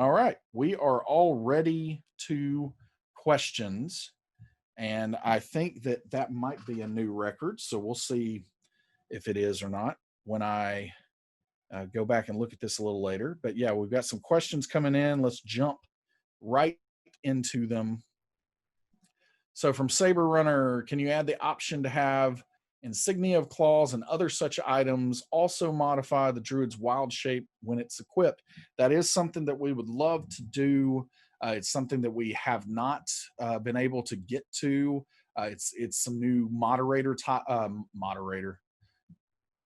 All right, we are all ready to questions, and I think that that might be a new record. So we'll see if it is or not when I go back and look at this a little later. But yeah, we've got some questions coming in. Let's jump right into them. So from Saber Runner, can you add the option to have insignia of claws and other such items also modify the druid's wild shape when it's equipped? That is something that we would love to do. It's something that we have not been able to get to. It's some new moderator.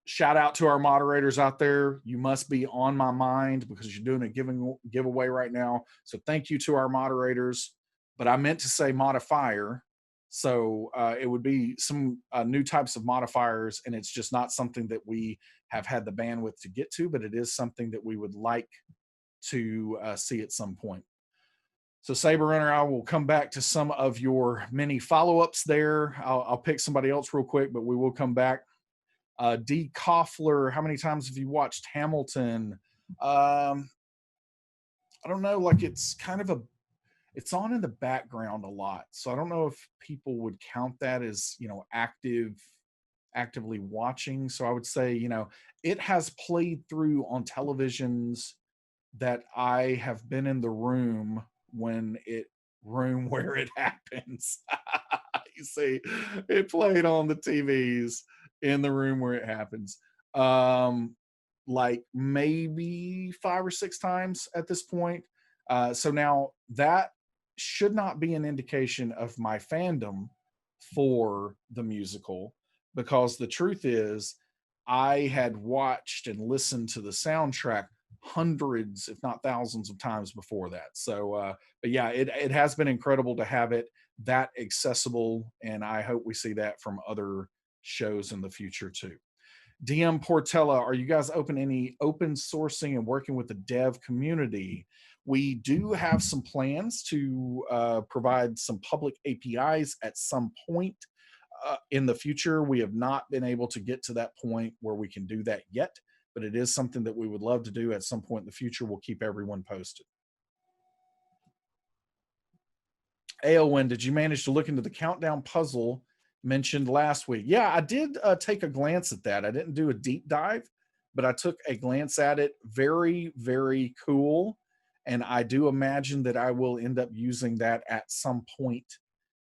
Shout out to our moderators out there. You must be on my mind because you're doing a giveaway right now. So thank you to our moderators. But I meant to say modifier. So it would be some new types of modifiers, and it's just not something that we have had the bandwidth to get to, but it is something that we would like to see at some point. So Saber Runner, I will come back to some of your many follow-ups there. I'll pick somebody else real quick, but we will come back. D. Koffler, how many times have you watched Hamilton? I don't know, like it's on in the background a lot. So I don't know if people would count that as, actively watching. So I would say, it has played through on televisions that I have been in the room where it happens. You see, it played on the TVs in the room where it happens. Like maybe 5 or 6 times at this point. So now that should not be an indication of my fandom for the musical, because the truth is, I had watched and listened to the soundtrack hundreds, if not thousands, of times before that. So, but yeah, it has been incredible to have it that accessible, and I hope we see that from other shows in the future too. DM Portella, are you guys any open sourcing and working with the dev community? We do have some plans to provide some public APIs at some point in the future. We have not been able to get to that point where we can do that yet, but it is something that we would love to do at some point in the future. We'll keep everyone posted. Aowen, did you manage to look into the countdown puzzle mentioned last week? Yeah, I did take a glance at that. I didn't do a deep dive, but I took a glance at it. Very, very cool. And I do imagine that I will end up using that at some point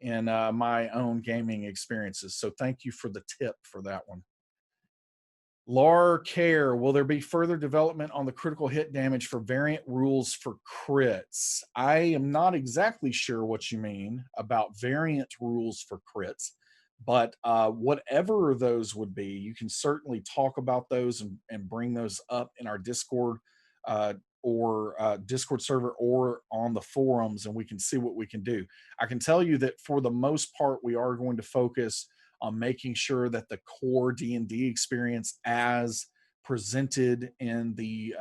in my own gaming experiences. So thank you for the tip for that one. Lar Care, will there be further development on the critical hit damage for variant rules for crits? I am not exactly sure what you mean about variant rules for crits, but whatever those would be, you can certainly talk about those and bring those up in our Discord or Discord server or on the forums, and we can see what we can do. I can tell you that for the most part, we are going to focus on making sure that the core D&D experience as presented in the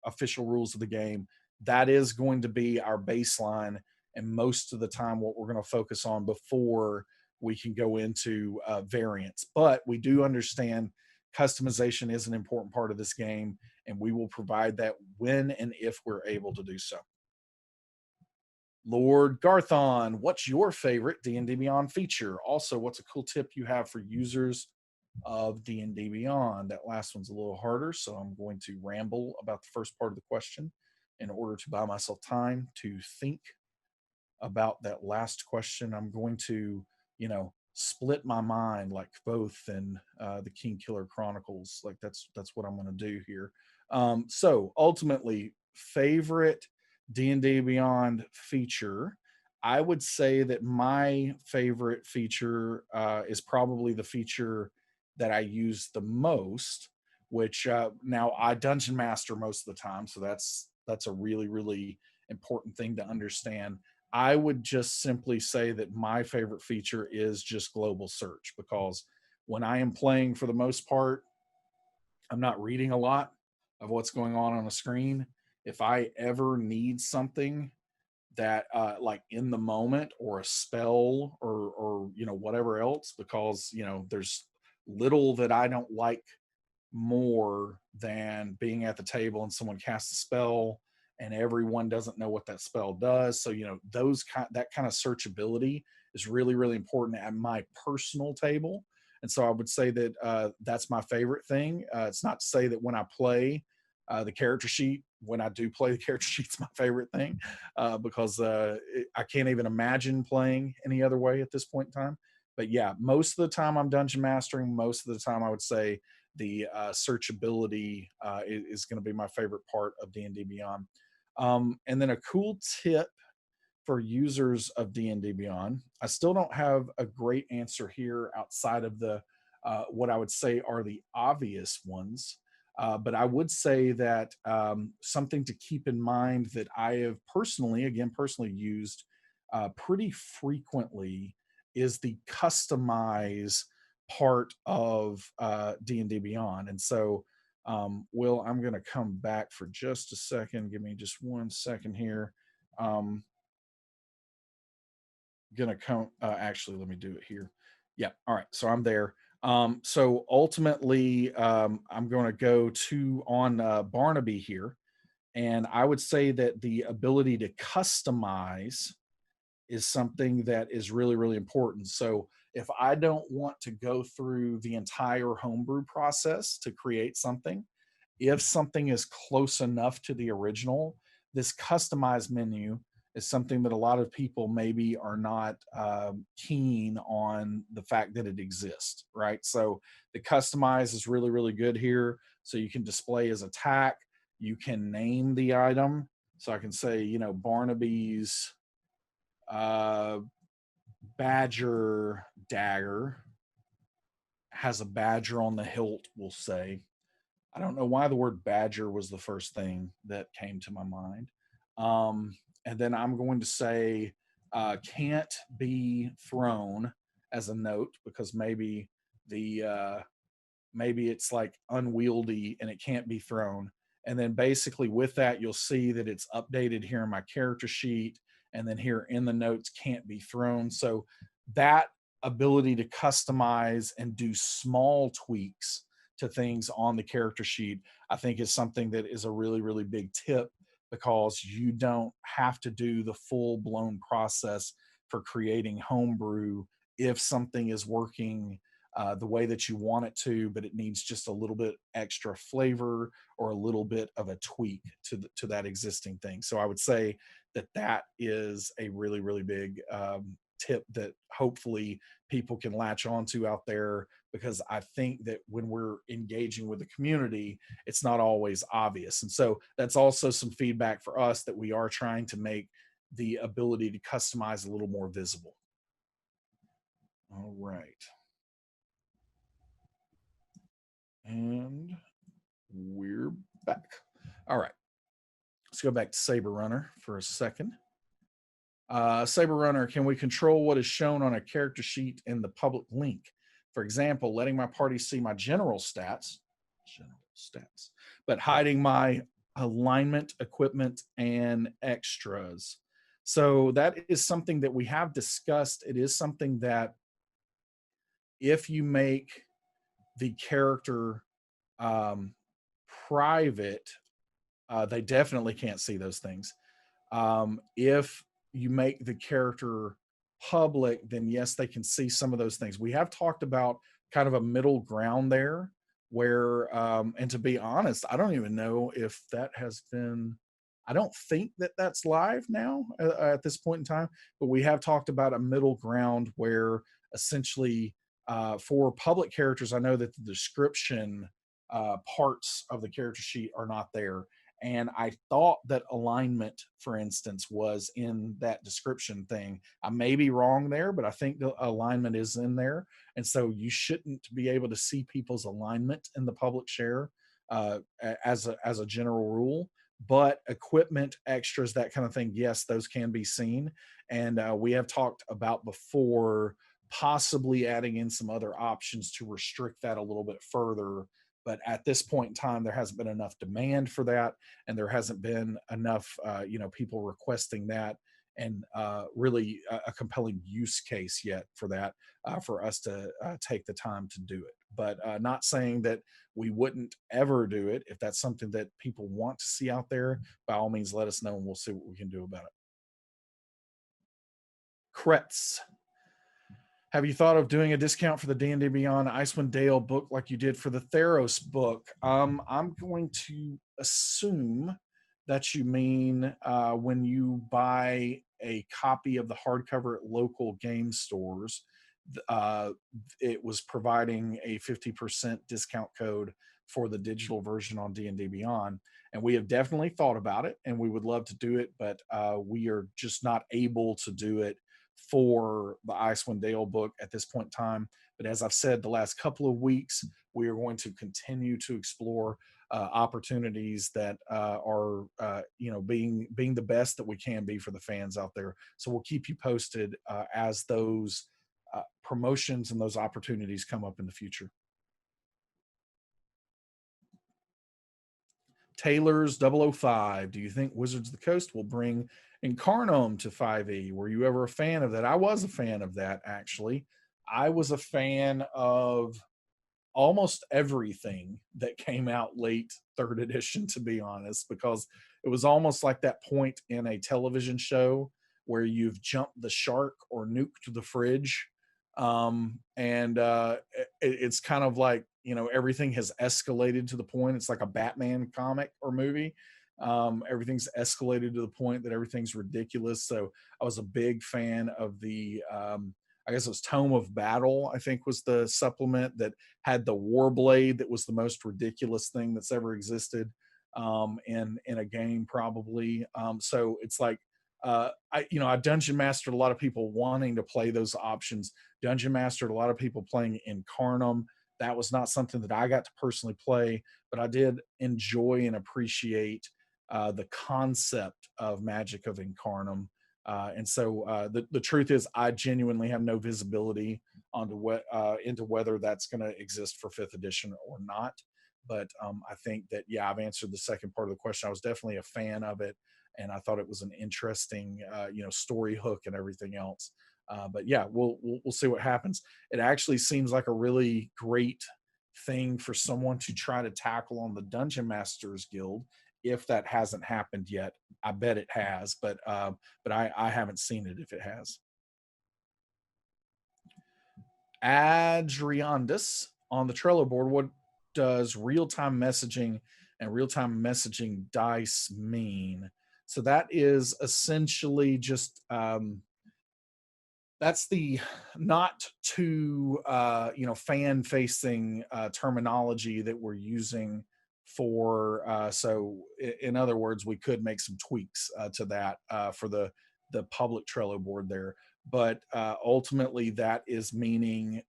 official rules of the game, that is going to be our baseline, and most of the time what we're going to focus on before we can go into variants. But we do understand customization is an important part of this game, and we will provide that when and if we're able to do so. Lord Garthon, what's your favorite D&D Beyond feature? Also, what's a cool tip you have for users of D&D Beyond? That last one's a little harder, so I'm going to ramble about the first part of the question in order to buy myself time to think about that last question. I'm going to, split my mind like both in the King Killer Chronicles. Like that's what I'm going to do here. So ultimately, favorite D&D Beyond feature, I would say that my favorite feature is probably the feature that I use the most, which now I dungeon master most of the time, so that's a really, really important thing to understand. I would just simply say that my favorite feature is just global search, because when I am playing, for the most part, I'm not reading a lot of what's going on a screen. If I ever need something that like in the moment, or a spell, or whatever else, because there's little that I don't like more than being at the table and someone casts a spell and everyone doesn't know what that spell does. So, that kind of searchability is really, really important at my personal table. And so I would say that that's my favorite thing. It's not to say that when I play the character sheet, when I do play the character sheet's my favorite thing, because I can't even imagine playing any other way at this point in time. But yeah, most of the time I'm dungeon mastering. Most of the time I would say the searchability is going to be my favorite part of D&D Beyond. And then a cool tip for users of D&D Beyond. I still don't have a great answer here outside of the what I would say are the obvious ones. But I would say that something to keep in mind that I have personally used pretty frequently is the customize part of D&D Beyond. And so, Will, I'm going to come back for just a second. Give me just 1 second here. Um, gonna come actually let me do it here. Yeah, all right, so I'm there. So ultimately, I'm going to go to on Barnaby here, and I would say that the ability to customize is something that is really, really important. So if I don't want to go through the entire homebrew process to create something, if something is close enough to the original, this customized menu is something that a lot of people maybe are not keen on the fact that it exists, right? So the customize is really, really good here. So you can display as attack, you can name the item. So I can say, Barnaby's uh, badger dagger has a badger on the hilt, we'll say. I don't know why the word badger was the first thing that came to my mind. And then I'm going to say can't be thrown as a note because maybe it's like unwieldy and it can't be thrown. And then basically with that, you'll see that it's updated here in my character sheet. And then here in the notes, can't be thrown. So that ability to customize and do small tweaks to things on the character sheet, I think is something that is a really, really big tip because you don't have to do the full blown process for creating homebrew if something is working the way that you want it to, but it needs just a little bit extra flavor or a little bit of a tweak to that existing thing. So I would say that that is a really, really big tip that hopefully people can latch onto out there, because I think that when we're engaging with the community, it's not always obvious. And so that's also some feedback for us that we are trying to make the ability to customize a little more visible. All right. And we're back. All right. Let's go back to Saber Runner for a second. Saber Runner, can we control what is shown on a character sheet in the public link? For example, letting my party see my general stats, but hiding my alignment, equipment, and extras. So that is something that we have discussed. It is something that if you make the character um, private, they definitely can't see those things. If you make the character public, then yes, they can see some of those things. We have talked about kind of a middle ground there where, and to be honest, I don't even know if that has been, I don't think that that's live now at this point in time, but we have talked about a middle ground where essentially for public characters, I know that the description parts of the character sheet are not there. And I thought that alignment, for instance, was in that description thing. I may be wrong there, but I think the alignment is in there. And so you shouldn't be able to see people's alignment in the public share as a general rule. But equipment, extras, that kind of thing, yes, those can be seen. And we have talked about before possibly adding in some other options to restrict that a little bit further, but at this point in time there hasn't been enough demand for that, and there hasn't been enough people requesting that and really a compelling use case yet for that, for us to take the time to do it. But not saying that we wouldn't ever do it. If that's something that people want to see out there, by all means, let us know and we'll see what we can do about it. Kretz, have you thought of doing a discount for the D&D Beyond Icewind Dale book like you did for the Theros book? I'm going to assume that you mean when you buy a copy of the hardcover at local game stores, uh, it was providing a 50% discount code for the digital version on D&D Beyond. And we have definitely thought about it and we would love to do it, but we are just not able to do it for the Icewind Dale book at this point in time. But as I've said the last couple of weeks, we are going to continue to explore opportunities that are being the best that we can be for the fans out there. So we'll keep you posted as those promotions and those opportunities come up in the future. Taylor's 005. Do you think Wizards of the Coast will bring Incarnum to 5e? Were you ever a fan of that? I was a fan of that, actually. I was a fan of almost everything that came out late third edition, to be honest, because it was almost like that point in a television show where you've jumped the shark or nuked the fridge. And it's kind of like, everything has escalated to the point. It's like a Batman comic or movie. Everything's escalated to the point that everything's ridiculous. So I was a big fan of the I guess it was Tome of Battle, I think was the supplement that had the Warblade that was the most ridiculous thing that's ever existed in a game, probably. So it's like I dungeon mastered a lot of people wanting to play those options. Dungeon mastered a lot of people playing Incarnum. That was not something that I got to personally play, but I did enjoy and appreciate the concept of Magic of Incarnum. And so the truth is, I genuinely have no visibility onto into whether that's going to exist for fifth edition or not. But I think that, yeah, I've answered the second part of the question. I was definitely a fan of it, and I thought it was an interesting, story hook and everything else. But yeah, we'll see what happens. It actually seems like a really great thing for someone to try to tackle on the Dungeon Masters Guild if that hasn't happened yet. I bet it has, but I haven't seen it if it has. Adriandus on the Trello board. What does real-time messaging and real-time messaging dice mean? So that is essentially just that's the not too fan facing terminology that we're using for so in other words, we could make some tweaks to that for the public Trello board there, but ultimately that is meaning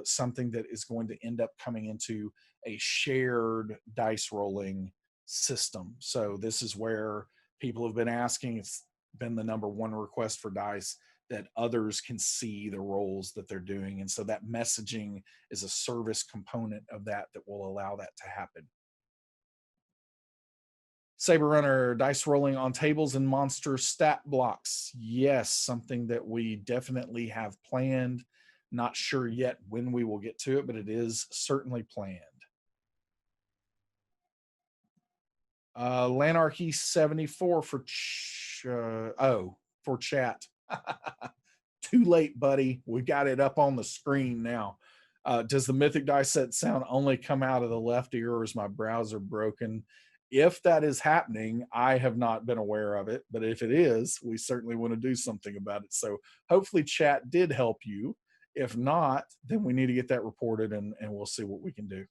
something that is going to end up coming into a shared dice rolling system. So this is where people have been asking. It's been the number one request for dice, that others can see the roles that they're doing. And so that messaging is a service component of that that will allow that to happen. Saber Runner, dice rolling on tables and monster stat blocks. Yes, something that we definitely have planned. Not sure yet when we will get to it, but it is certainly planned. Lanarchy 74 for for chat. Too late, buddy. We got it up on the screen now. Does the Mythic dice set sound only come out of the left ear, or is my browser broken? If that is happening, I have not been aware of it, but if it is, we certainly want to do something about it. So hopefully chat did help you. If not, then we need to get that reported, and we'll see what we can do.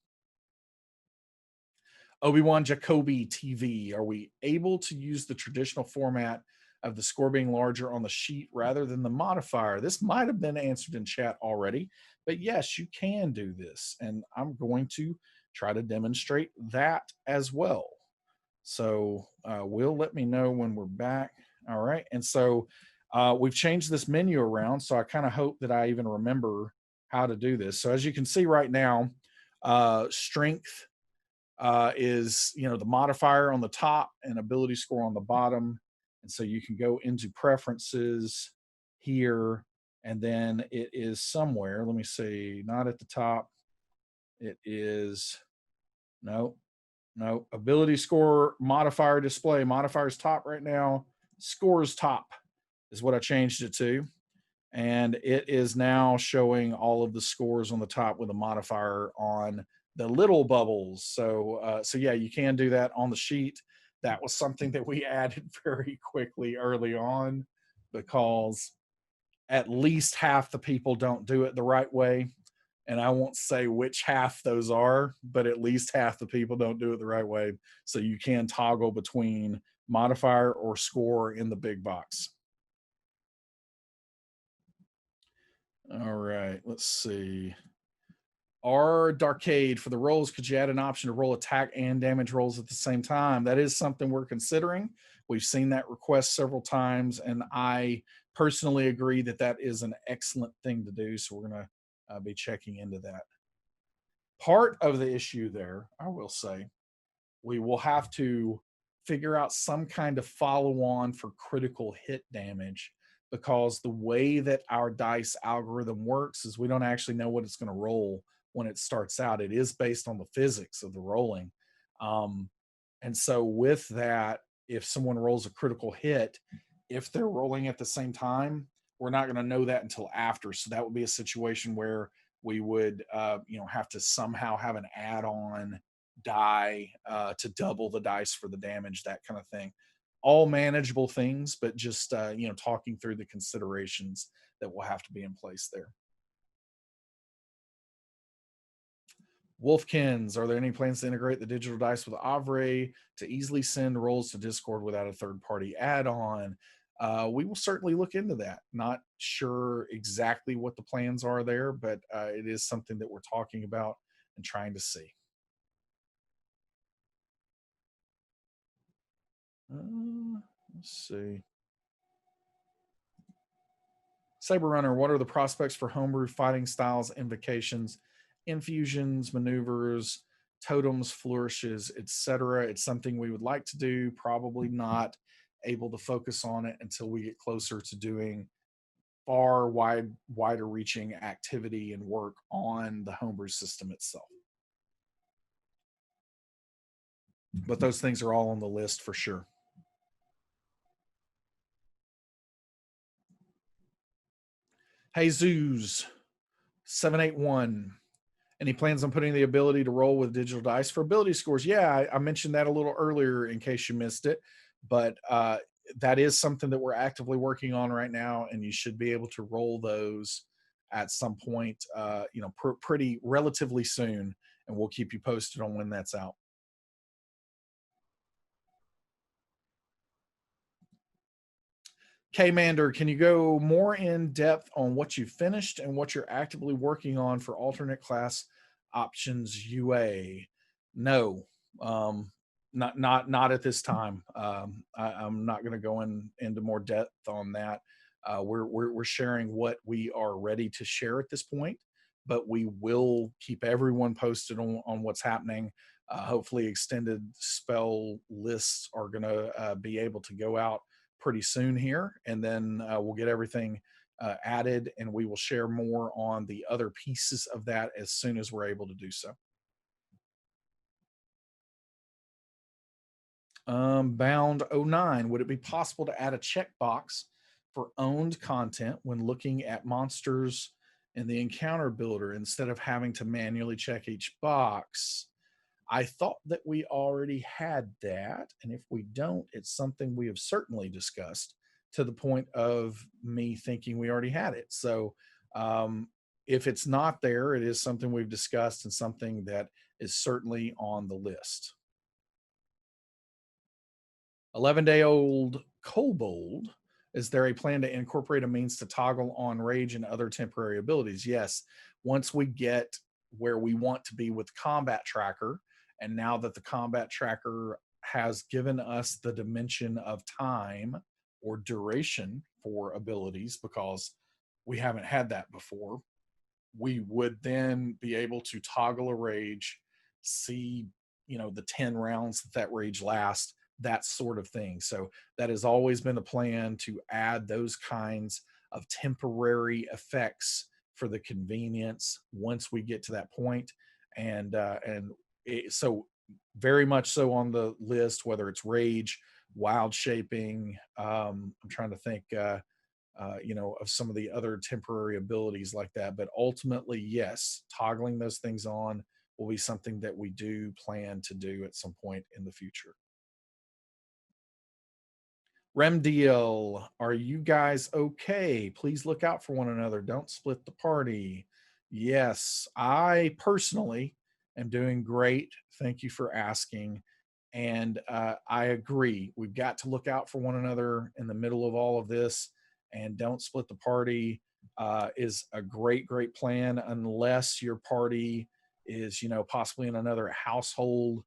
Obi-Wan Jacoby TV, are we able to use the traditional format of the score being larger on the sheet rather than the modifier? This might have been answered in chat already, but yes, you can do this, and I'm going to try to demonstrate that as well. So will let me know when we're back. All right, and so we've changed this menu around, so I kind of hope that I even remember how to do this. So as you can see right now, strength is the modifier on the top and ability score on the bottom, And so you can go into preferences here, and then it is somewhere. Let me see, not at the top. It is no, no, ability score modifier display. Modifier's top right now. Scores top is what I changed it to. And it is now showing all of the scores on the top with a modifier on the little bubbles. So yeah, you can do that on the sheet. That was something that we added very quickly early on because at least half the people don't do it the right way. And I won't say which half those are, but at least half the people don't do it the right way. So you can toggle between modifier or score in the big box. All right, let's see. R Darkade, for the rolls, could you add an option to roll attack and damage rolls at the same time? That is something we're considering. We've seen that request several times, and I personally agree that that is an excellent thing to do. So we're going to be checking into that. Part of the issue there, I will say, we will have to figure out some kind of follow on for critical hit damage, because the way that our dice algorithm works is we don't actually know what it's going to roll when it starts out. It is based on the physics of the rolling. Um, and so, with that, if someone rolls a critical hit, if they're rolling at the same time, we're not going to know that until after. So, that would be a situation where we would, have to somehow have an add on die to double the dice for the damage, that kind of thing. All manageable things, but just talking through the considerations that will have to be in place there. Wolfkins, are there any plans to integrate the digital dice with Avre to easily send rolls to Discord without a third party add on? We will certainly look into that. Not sure exactly what the plans are there, but it is something that we're talking about and trying to see. Let's see. Saber Runner, what are the prospects for homebrew fighting styles, invocations, infusions, maneuvers, totems, flourishes, etc.? It's something we would like to do, probably not able to focus on it until we get closer to doing wider reaching activity and work on the homebrew system itself. But those things are all on the list for sure. Jesus 781. And he plans on putting the ability to roll with digital dice for ability scores. Yeah, I mentioned that a little earlier in case you missed it, but that is something that we're actively working on right now, and you should be able to roll those at some point, pretty relatively soon, and we'll keep you posted on when that's out. K-Mander, can you go more in depth on what you finished and what you're actively working on for alternate class options UA? No, not at this time. I'm not going to go into more depth on that. We're sharing what we are ready to share at this point, but we will keep everyone posted on what's happening. Hopefully, extended spell lists are going to be able to go out pretty soon here, and then we'll get everything added, and we will share more on the other pieces of that as soon as we're able to do so. Bound 09, would it be possible to add a checkbox for owned content when looking at monsters in the encounter builder instead of having to manually check each box? I thought that we already had that, and if we don't, it's something we have certainly discussed, to the point of me thinking we already had it. So if it's not there, it is something we've discussed and something that is certainly on the list. 11-day-old Kobold, is there a plan to incorporate a means to toggle on rage and other temporary abilities? Yes. Once we get where we want to be with combat tracker, and now that the combat tracker has given us the dimension of time or duration for abilities, because we haven't had that before, we would then be able to toggle a rage, see, the 10 rounds that rage lasts, that sort of thing. So that has always been the plan, to add those kinds of temporary effects for the convenience once we get to that point. And so very much so on the list, whether it's rage, wild shaping. I'm trying to think, of some of the other temporary abilities like that. But ultimately, yes, toggling those things on will be something that we do plan to do at some point in the future. Remdiel, are you guys okay? Please look out for one another. Don't split the party. Yes, I personally am doing great. Thank you for asking. And I agree. We've got to look out for one another in the middle of all of this, and don't split the party is a great, great plan, unless your party is, possibly in another household,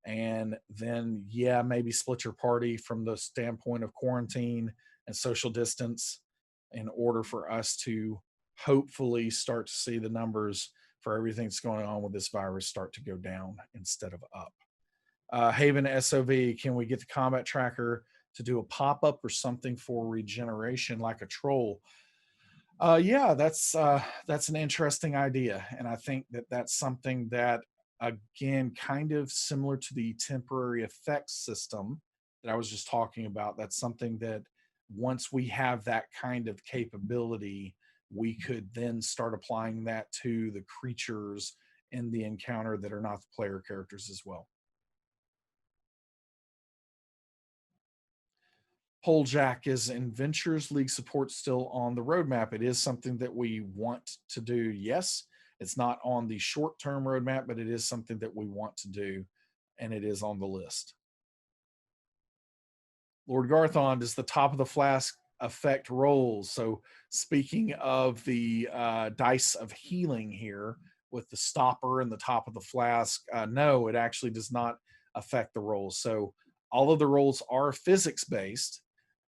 and then yeah, maybe split your party from the standpoint of quarantine and social distance, in order for us to hopefully start to see the numbers for everything that's going on with this virus start to go down instead of up. Haven SOV, can we get the combat tracker to do a pop-up or something for regeneration like a troll? Yeah, that's an interesting idea, and I think that that's something that, again, kind of similar to the temporary effects system that I was just talking about. That's something that once we have that kind of capability, we could then start applying that to the creatures in the encounter that are not the player characters as well. Pole Jack, is Adventures League support still on the roadmap? It is something that we want to do. Yes, it's not on the short term roadmap, but it is something that we want to do, and it is on the list. Lord Garthon, does the top of the flask affect rolls? So, speaking of the dice of healing here with the stopper and the top of the flask, no, it actually does not affect the rolls. So, all of the rolls are physics based,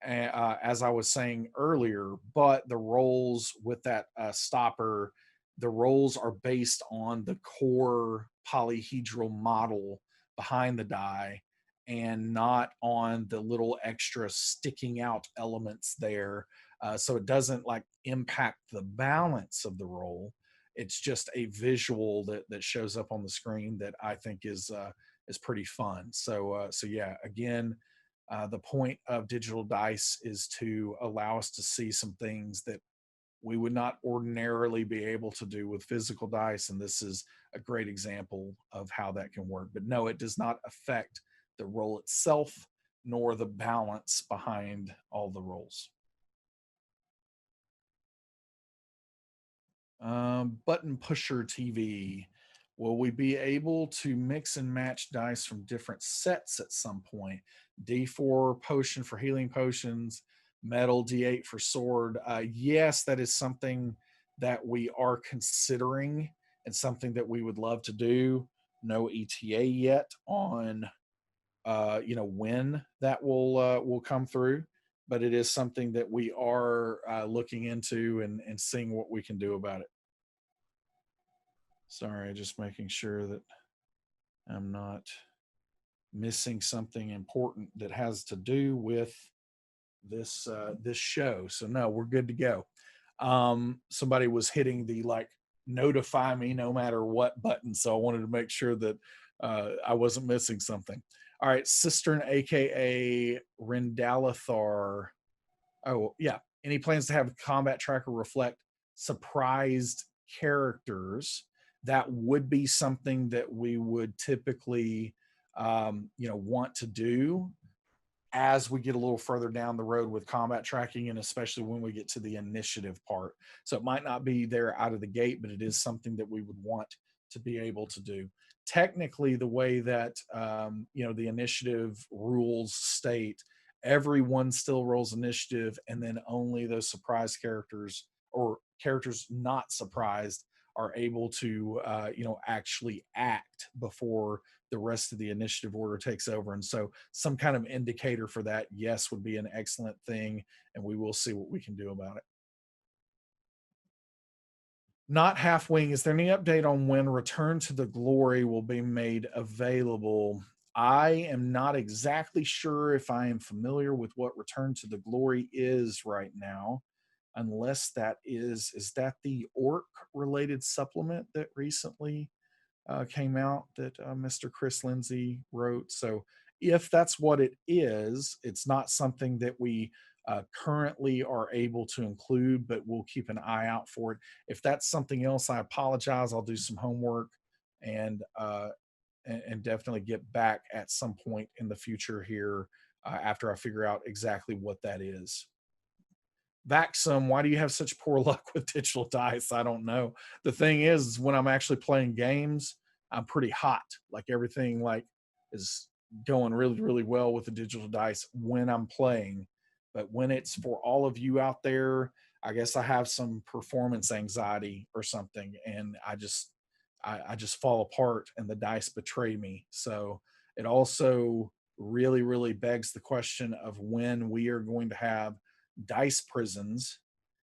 as I was saying earlier, but the rolls with that stopper, the rolls are based on the core polyhedral model behind the die, and not on the little extra sticking out elements there. So it doesn't like impact the balance of the roll. It's just a visual that shows up on the screen that I think is pretty fun. So yeah, again, the point of digital dice is to allow us to see some things that we would not ordinarily be able to do with physical dice, and this is a great example of how that can work. But no, it does not affect the roll itself nor the balance behind all the rolls. Button pusher TV, will we be able to mix and match dice from different sets at some point? D4 potion for healing potions, metal, D8 for sword. Yes, that is something that we are considering, and something that we would love to do. No ETA yet on when that will come through, but it is something that we are looking into, and seeing what we can do about it. Sorry, just making sure that I'm not missing something important that has to do with this show. So no, we're good to go. Somebody was hitting the like notify me no matter what button, so I wanted to make sure that I wasn't missing something. All right, Cistern, aka Rendalathar. Oh yeah, any plans to have combat tracker reflect surprised characters? That would be something that we would typically, want to do as we get a little further down the road with combat tracking, and especially when we get to the initiative part. So it might not be there out of the gate, but it is something that we would want to be able to do. Technically, the way that the initiative rules state, everyone still rolls initiative, and then only those surprise characters, or characters not surprised, are able to actually act before the rest of the initiative order takes over. And so some kind of indicator for that, yes, would be an excellent thing, and we will see what we can do about it. Not half wing, is there any update on when Return to the Glory will be made available? I am not exactly sure if I am familiar with what Return to the Glory is right now, unless is that the orc related supplement that recently came out that Mr. Chris Lindsay wrote. So if that's what it is, it's not something that we currently are able to include, but we'll keep an eye out for it. If that's something else, I apologize. I'll do some homework and and definitely get back at some point in the future here after I figure out exactly what that is. Vaxum, why do you have such poor luck with digital dice? I don't know. The thing is when I'm actually playing games, I'm pretty hot. Like everything is going really, really well with the digital dice when I'm playing. But when it's for all of you out there, I guess I have some performance anxiety or something, and I just fall apart and the dice betray me. So it also really, really begs the question of when we are going to have dice prisons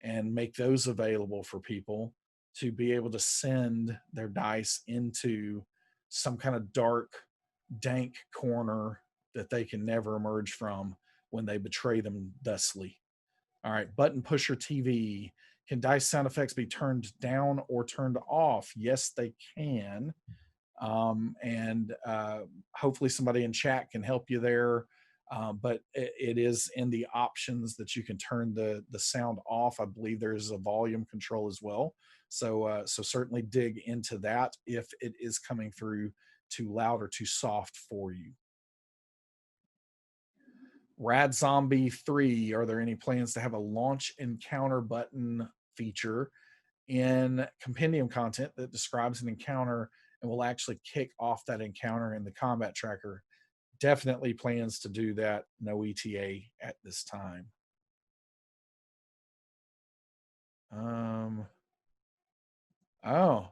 and make those available for people to be able to send their dice into some kind of dark, dank corner that they can never emerge from when they betray them thusly. All right, button pusher TV. Can dice sound effects be turned down or turned off? Yes, they can. And hopefully somebody in chat can help you there. But it is in the options that you can turn the sound off. I believe there's a volume control as well. So certainly dig into that if it is coming through too loud or too soft for you. Rad Zombie 3, are there any plans to have a launch encounter button feature in compendium content that describes an encounter and will actually kick off that encounter in the combat tracker? Definitely plans to do that. No ETA at this time. Um, oh,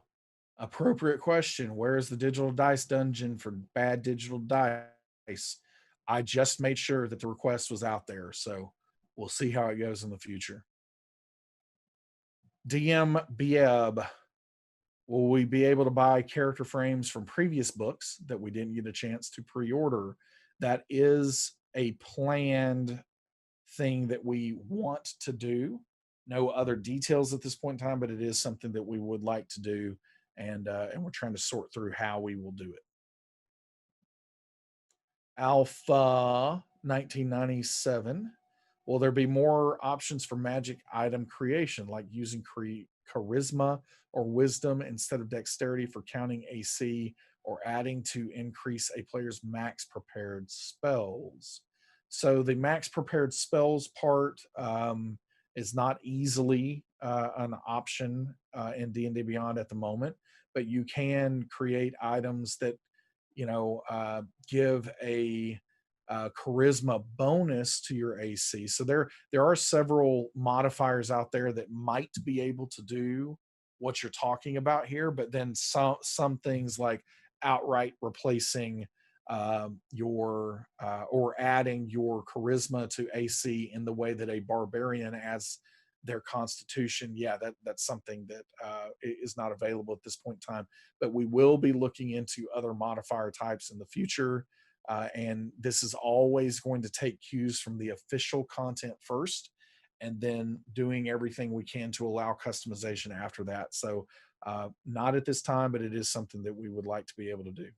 appropriate question. Where is the digital dice dungeon for bad digital dice? I just made sure that the request was out there, so we'll see how it goes in the future. DM Bieb, will we be able to buy character frames from previous books that we didn't get a chance to pre-order? That is a planned thing that we want to do. No other details at this point in time, but it is something that we would like to do, and we're trying to sort through how we will do it. Alpha 1997. Will there be more options for magic item creation, like using charisma or wisdom instead of dexterity for counting AC, or adding to increase a player's max prepared spells? So the max prepared spells part is not easily an option in D&D Beyond at the moment, but you can create items that give a charisma bonus to your AC. So there are several modifiers out there that might be able to do what you're talking about here, but then some things like outright replacing your or adding your charisma to AC in the way that a barbarian adds their constitution. Yeah, that's something that is not available at this point in time, but we will be looking into other modifier types in the future. And this is always going to take cues from the official content first, and then doing everything we can to allow customization after that. So, not at this time, but it is something that we would like to be able to do.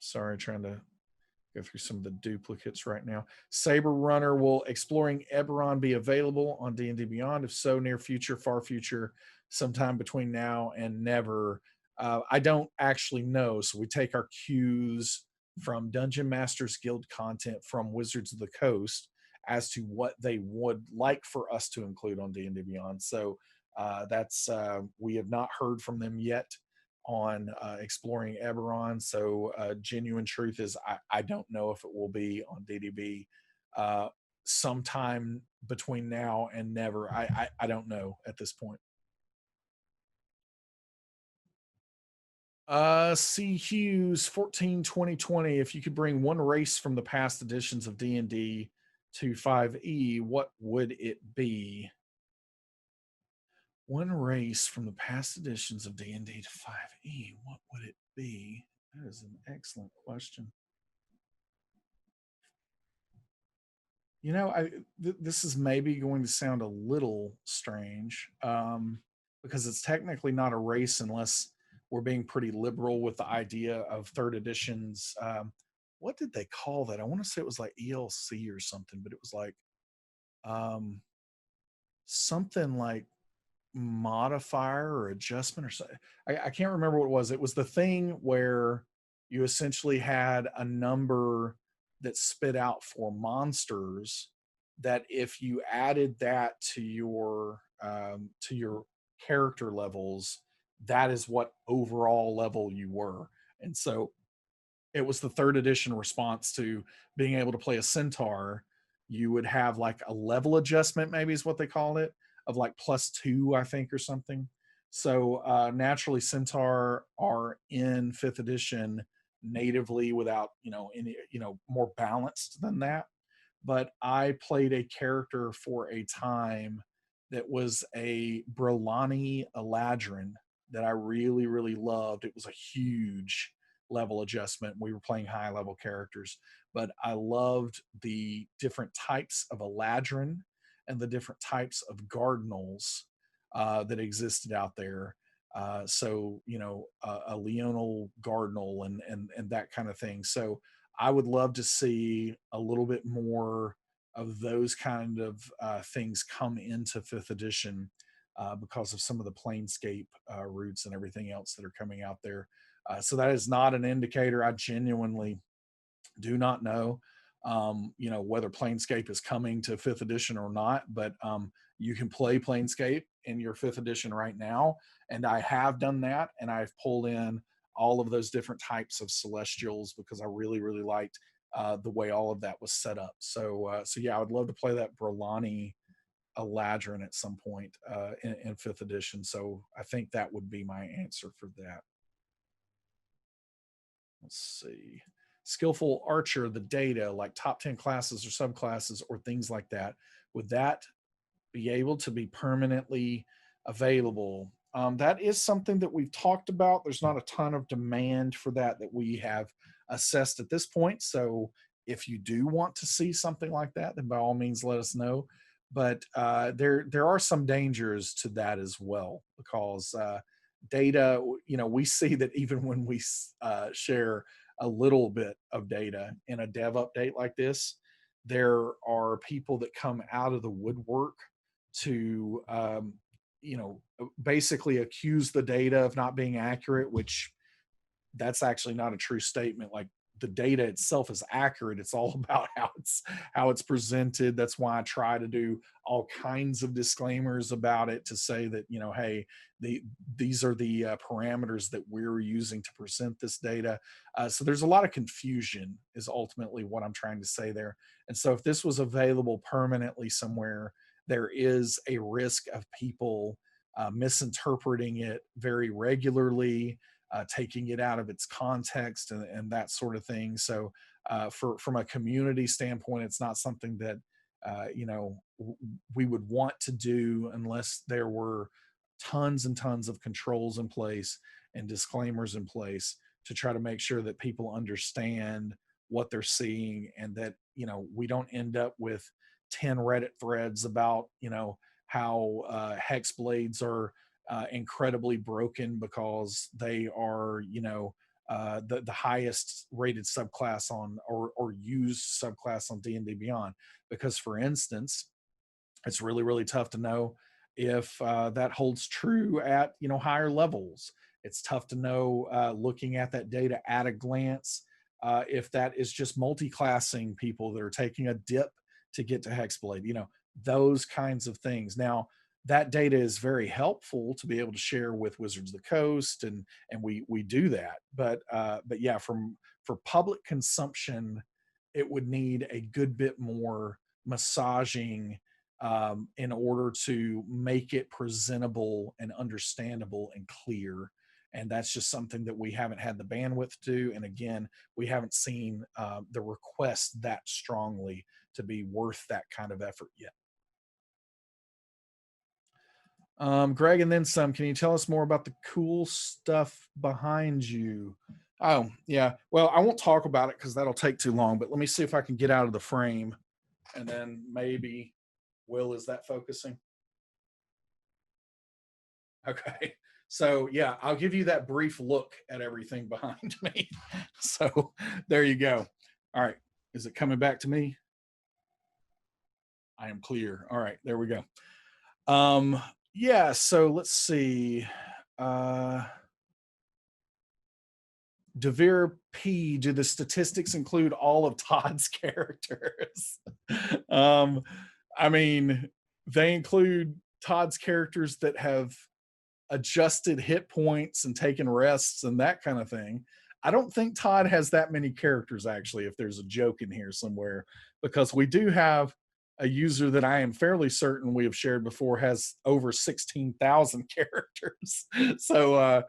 Sorry, trying to go through some of the duplicates right now. Saber Runner, will exploring Eberron be available on D&D Beyond? If so, near future, far future, sometime between now and never? I don't actually know. So we take our cues from Dungeon Masters Guild content from Wizards of the Coast as to what they would like for us to include on D&D Beyond. So that's we have not heard from them yet on exploring Eberron. So genuine truth is I don't know if it will be on DDB sometime between now and never. I don't know at this point. C Hughes 14 2020. If you could bring one race from the past editions of D&D to 5e, what would it be? One race from the past editions of D&D to 5e, what would it be? That is an excellent question. You know, this is maybe going to sound a little strange, because it's technically not a race unless we're being pretty liberal with the idea of third editions. What did they call that? I want to say it was like ELC or something, but it was like um, something like modifier or adjustment or something. I can't remember what it was. It was the thing where you essentially had a number that spit out for monsters that if you added that to your character levels, that is what overall level you were. And so it was the third edition response to being able to play a centaur. You would have like a level adjustment, maybe is what they called it, of like +2, I think, or something. So naturally, centaur are in fifth edition natively without any more balanced than that. But I played a character for a time that was a Brolani Eladrin that I really, really loved. It was a huge level adjustment. We were playing high level characters, but I loved the different types of Eladrin and the different types of Cardinals that existed out there. So a Leonal Cardinal and that kind of thing. So I would love to see a little bit more of those kind of things come into fifth edition because of some of the Planescape roots and everything else that are coming out there. So that is not an indicator. I genuinely do not know, whether Planescape is coming to fifth edition or not, but you can play Planescape in your fifth edition right now. And I have done that. And I've pulled in all of those different types of celestials because I really, really liked the way all of that was set up. So yeah, I would love to play that Brolani Eladrin at some point in fifth edition. So I think that would be my answer for that. Let's see. Skillful archer, the data, like top 10 classes or subclasses or things like that, would that be able to be permanently available? That is something that we've talked about. There's not a ton of demand for that we have assessed at this point. So if you do want to see something like that, then by all means let us know. But there are some dangers to that as well because data. We see that even when we share a little bit of data in a dev update like this, there are people that come out of the woodwork to basically accuse the data of not being accurate, which that's actually not a true statement. Like the data itself is accurate. It's all about how it's presented. That's why I try to do all kinds of disclaimers about it to say that hey, these are the parameters that we're using to present this data. So there's a lot of confusion is ultimately what I'm trying to say there. And so if this was available permanently somewhere, there is a risk of people misinterpreting it very regularly, taking it out of its context and that sort of thing. So, from a community standpoint, it's not something that we would want to do unless there were tons and tons of controls in place and disclaimers in place to try to make sure that people understand what they're seeing and that we don't end up with 10 Reddit threads about how hex blades are incredibly broken because they are the highest rated subclass on or used subclass on D&D Beyond. Because for instance, it's really really tough to know if that holds true at higher levels. It's tough to know looking at that data at a glance if that is just multi-classing people that are taking a dip to get to hexblade, those kinds of things. Now that data is very helpful to be able to share with Wizards of the Coast, and we do that. But yeah, for public consumption, it would need a good bit more massaging in order to make it presentable and understandable and clear. And that's just something that we haven't had the bandwidth to do. And again, we haven't seen the request that strongly to be worth that kind of effort yet. Greg, and then some. Can you tell us more about the cool stuff behind you? Oh, yeah. Well, I won't talk about it because that'll take too long, but let me see if I can get out of the frame and then maybe Will, is that focusing? Okay. So yeah, I'll give you that brief look at everything behind me. So there you go. All right. Is it coming back to me? I am clear. All right, there we go. Um, yeah, so let's see. Uh Devere P, do the statistics include all of Todd's characters? um, I mean, they include Todd's characters that have adjusted hit points and taken rests and that kind of thing. I don't think Todd has that many characters, actually, if there's a joke in here somewhere, because we do have a user that I am fairly certain we have shared before has over 16,000 characters. So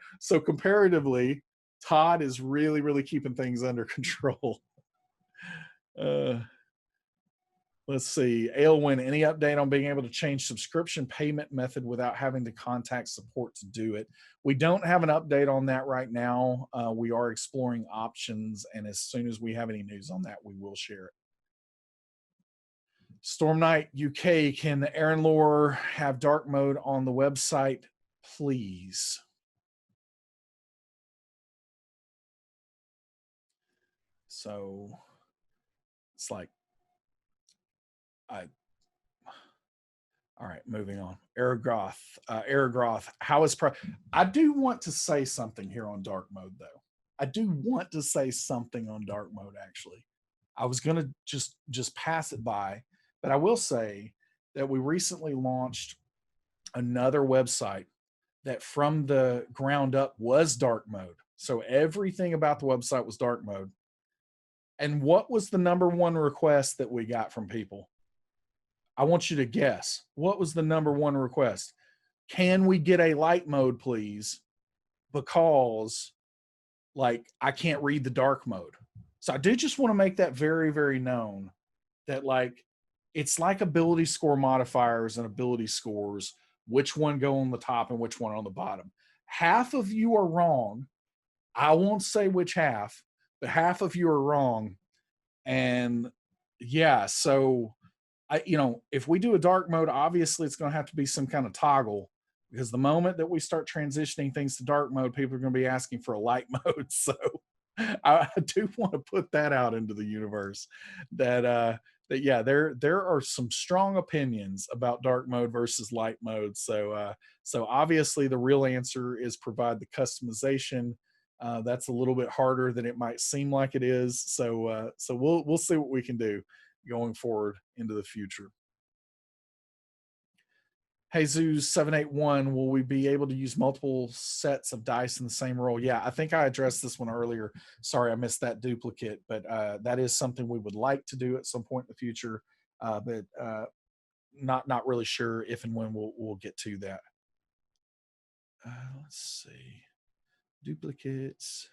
comparatively, Todd is really, really keeping things under control. Uh, let's see. Ailwin, any update on being able to change subscription payment method without having to contact support to do it? We don't have an update on that right now. We are exploring options, and as soon as we have any news on that, we will share it. Storm Knight UK, can Aaron Lore have dark mode on the website, please? So it's like, I all right, moving on. Aragroth, how is I do want to say something here on dark mode though. I do want to say something on dark mode actually. I was going to just pass it by, but I will say that we recently launched another website that from the ground up was dark mode. So everything about the website was dark mode. And what was the number one request that we got from people? I want you to guess. What was the number one request? Can we get a light mode, please? Because, like, I can't read the dark mode. So I do just want to make that very, very known that, like, it's like ability score modifiers and ability scores, which one go on the top and which one on the bottom. Half of you are wrong. I won't say which half, but half of you are wrong. And yeah, so if we do a dark mode, obviously it's going to have to be some kind of toggle because the moment that we start transitioning things to dark mode, people are going to be asking for a light mode. So I do want to put that out into the universe that yeah, there are some strong opinions about dark mode versus light mode. So obviously the real answer is provide the customization. That's a little bit harder than it might seem like it is. So we'll see what we can do going forward into the future. Jesus 781, will we be able to use multiple sets of dice in the same roll? Yeah, I think I addressed this one earlier. Sorry, I missed that duplicate, but that is something we would like to do at some point in the future, but not really sure if and when we'll get to that. Let's see, duplicates.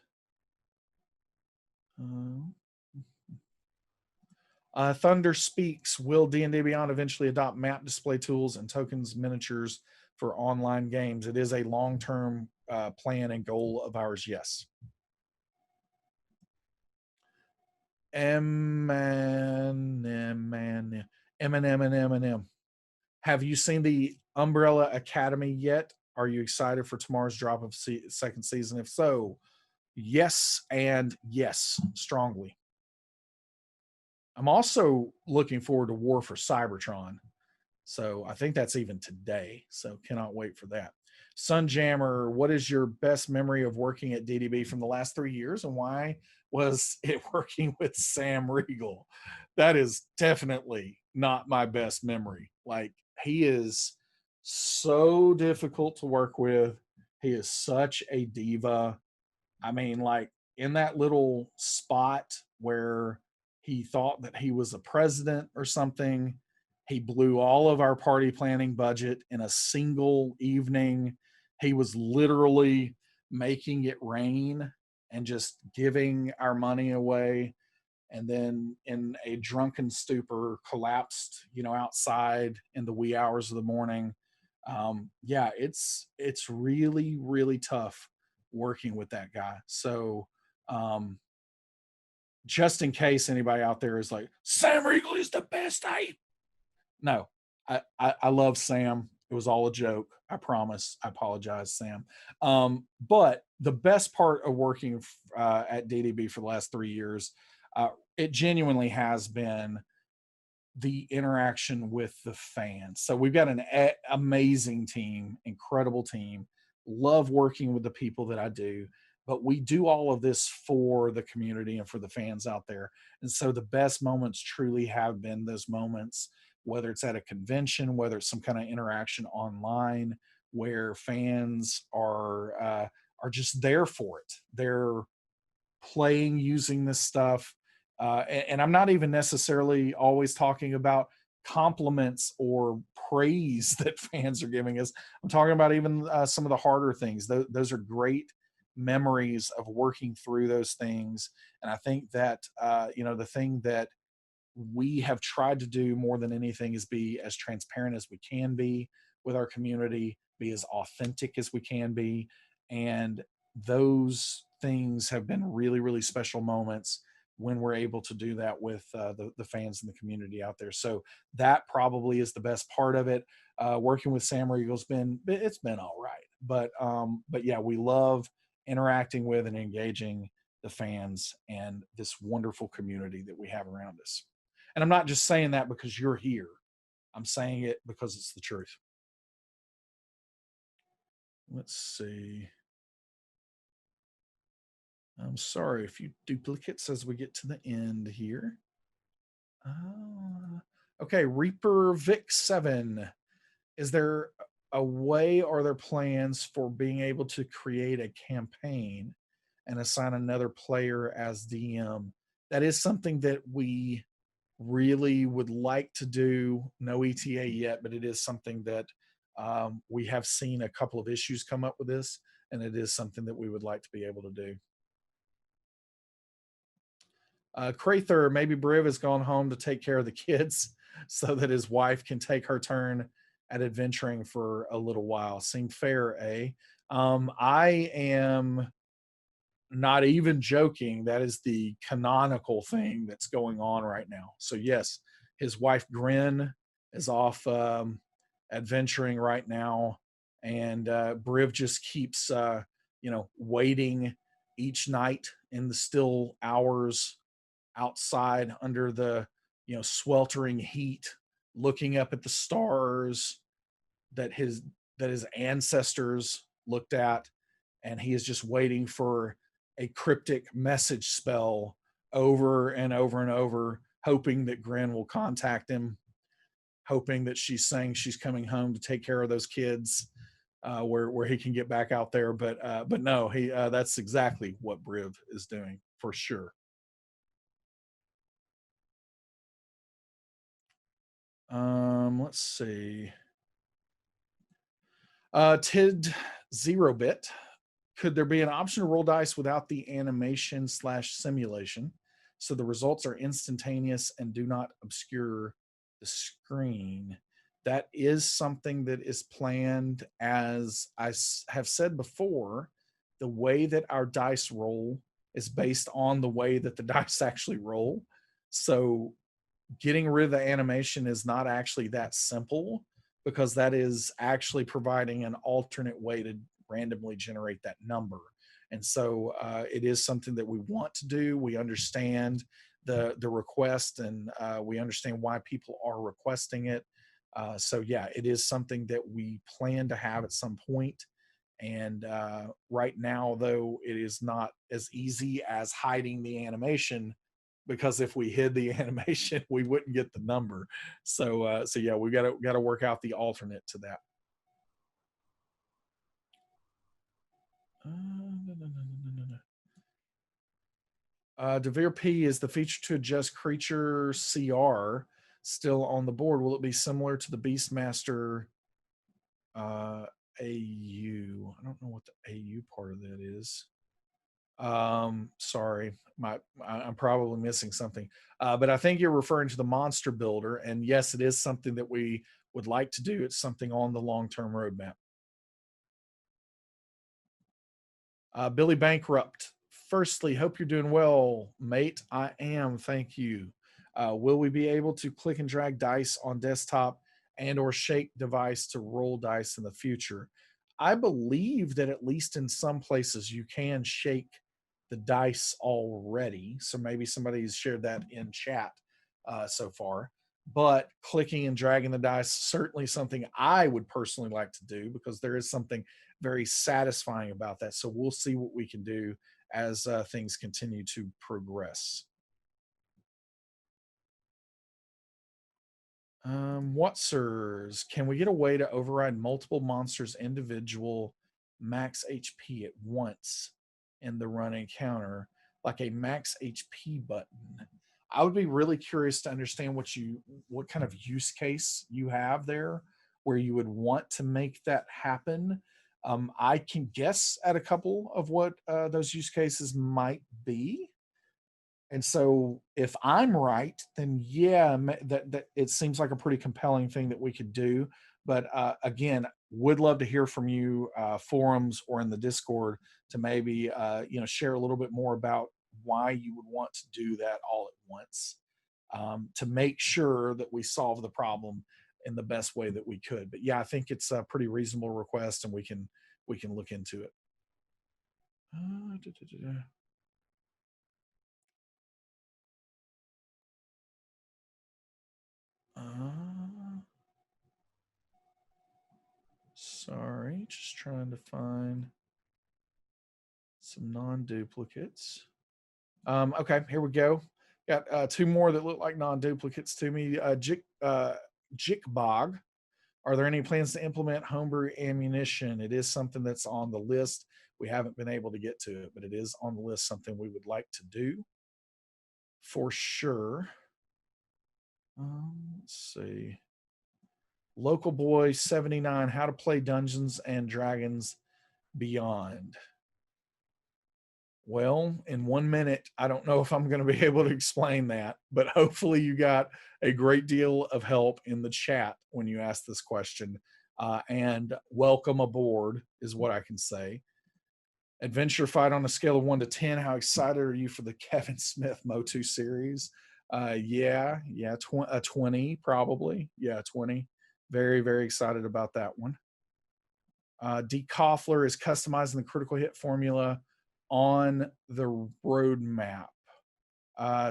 Thunder Speaks, will D&D Beyond eventually adopt map display tools and tokens miniatures for online games? It is a long-term plan and goal of ours, yes. M. Have you seen the Umbrella Academy yet? Are you excited for tomorrow's drop of second season? If so, yes and yes, strongly. I'm also looking forward to War for Cybertron. So I think that's even today. So cannot wait for that. Sunjammer, what is your best memory of working at DDB from the last 3 years, and why was it working with Sam Riegel? That is definitely not my best memory. Like, he is so difficult to work with. He is such a diva. I mean, like, in that little spot where he thought that he was a president or something, he blew all of our party planning budget in a single evening. He was literally making it rain and just giving our money away. And then in a drunken stupor collapsed, outside in the wee hours of the morning. Yeah, it's really really tough working with that guy. So um, just in case anybody out there is like, Sam Riegel is the best, no, I love Sam. It was all a joke. I promise. I apologize, Sam. But the best part of working at DDB for the last 3 years, it genuinely has been the interaction with the fans. So we've got an amazing team, incredible team. Love working with the people that I do, but we do all of this for the community and for the fans out there. And so the best moments truly have been those moments, whether it's at a convention, whether it's some kind of interaction online, where fans are just there for it. They're playing using this stuff. And I'm not even necessarily always talking about compliments or praise that fans are giving us. I'm talking about even some of the harder things. Those are great memories of working through those things. And I think that, the thing that we have tried to do more than anything is be as transparent as we can be with our community, be as authentic as we can be. And those things have been really, really special moments when we're able to do that with the fans and the community out there. So that probably is the best part of it. Working with Sam Riegel's it's been all right, but yeah, we love interacting with and engaging the fans and this wonderful community that we have around us. And I'm not just saying that because you're here. I'm saying it because it's the truth. Let's see. I'm sorry, a few duplicates as we get to the end here. Okay, Reaper Vic 7. Is there a way, are there plans for being able to create a campaign and assign another player as DM? That is something that we really would like to do. No ETA yet, but it is something that we have seen a couple of issues come up with this, and it is something that we would like to be able to do. Crather, maybe Briv has gone home to take care of the kids so that his wife can take her turn at adventuring for a little while. Seem fair, eh? I am not even joking. That is the canonical thing that's going on right now. So, yes, his wife Grin is off adventuring right now. And Briv just keeps, waiting each night in the still hours outside under the sweltering heat, looking up at the stars that his ancestors looked at, and he is just waiting for a cryptic message spell over and over and over, hoping that Grin will contact him, hoping that she's saying she's coming home to take care of those kids, where he can get back out there. But no, he that's exactly what Briv is doing for sure. Let's see. Tid Zero Bit. Could there be an option to roll dice without the animation slash simulation, so the results are instantaneous and do not obscure the screen? That is something that is planned. As I have said before, the way that our dice roll is based on the way that the dice actually roll. So getting rid of the animation is not actually that simple, because that is actually providing an alternate way to randomly generate that number. And so it is something that we want to do. We understand the request, and we understand why people are requesting it. So yeah, it is something that we plan to have at some point. And right now, though, it is not as easy as hiding the animation, because if we hid the animation, we wouldn't get the number. So yeah, we got to work out the alternate to that. No, no, no, no, no, no. Devere P, is the feature to adjust creature CR still on the board? Will it be similar to the Beastmaster AU? I don't know what the AU part of that is. Sorry, I'm probably missing something. But I think you're referring to the monster builder, and yes, it is something that we would like to do. It's something on the long-term roadmap. Billy Bankrupt. Firstly, hope you're doing well, mate. I am. Thank you. Will we be able to click and drag dice on desktop and or shake device to roll dice in the future? I believe that at least in some places you can shake the dice already. So maybe somebody's shared that in chat so far. But clicking and dragging the dice certainly something I would personally like to do because there is something very satisfying about that. So we'll see what we can do as things continue to progress. What sirs? Can we get a way to override multiple monsters' individual max HP at once in the run encounter, like a max HP button? I would be really curious to understand what kind of use case you have there where you would want to make that happen. I can guess at a couple of what those use cases might be, and so if I'm right, then yeah, that it seems like a pretty compelling thing that we could do. But again, would love to hear from you, forums or in the Discord, to maybe share a little bit more about why you would want to do that all at once, to make sure that we solve the problem in the best way that we could. But yeah, I think it's a pretty reasonable request, and we can look into it. Da, da, da, da. Uh, Sorry, just trying to find some non-duplicates. Okay, here we go. Got two more that look like non-duplicates to me. Jickbog. Are there any plans to implement homebrew ammunition? It is something that's on the list. We haven't been able to get to it, but it is on the list, something we would like to do for sure. Let's see. Local Boy 79, how to play Dungeons and Dragons Beyond. Well, in 1 minute, I don't know if I'm going to be able to explain that, but hopefully you got a great deal of help in the chat when you asked this question. And welcome aboard is what I can say. Adventure Fight on a scale of 1 to 10. How excited are you for the Kevin Smith Motu series? Yeah, 20 probably. Yeah, 20. Very, very excited about that one. D. Koffler is customizing the critical hit formula on the roadmap.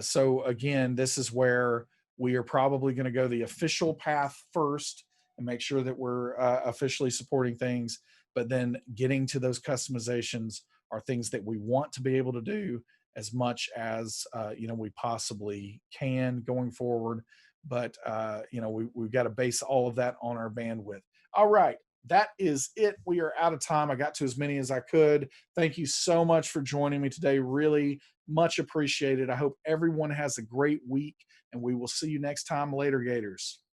So again, this is where we are probably going to go the official path first and make sure that we're officially supporting things, but then getting to those customizations are things that we want to be able to do as much as we possibly can going forward. But we've got to base all of that on our bandwidth. All right, that is it. We are out of time. I got to as many as I could. Thank you so much for joining me today. Really much appreciated. I hope everyone has a great week, and we will see you next time. Later, Gators.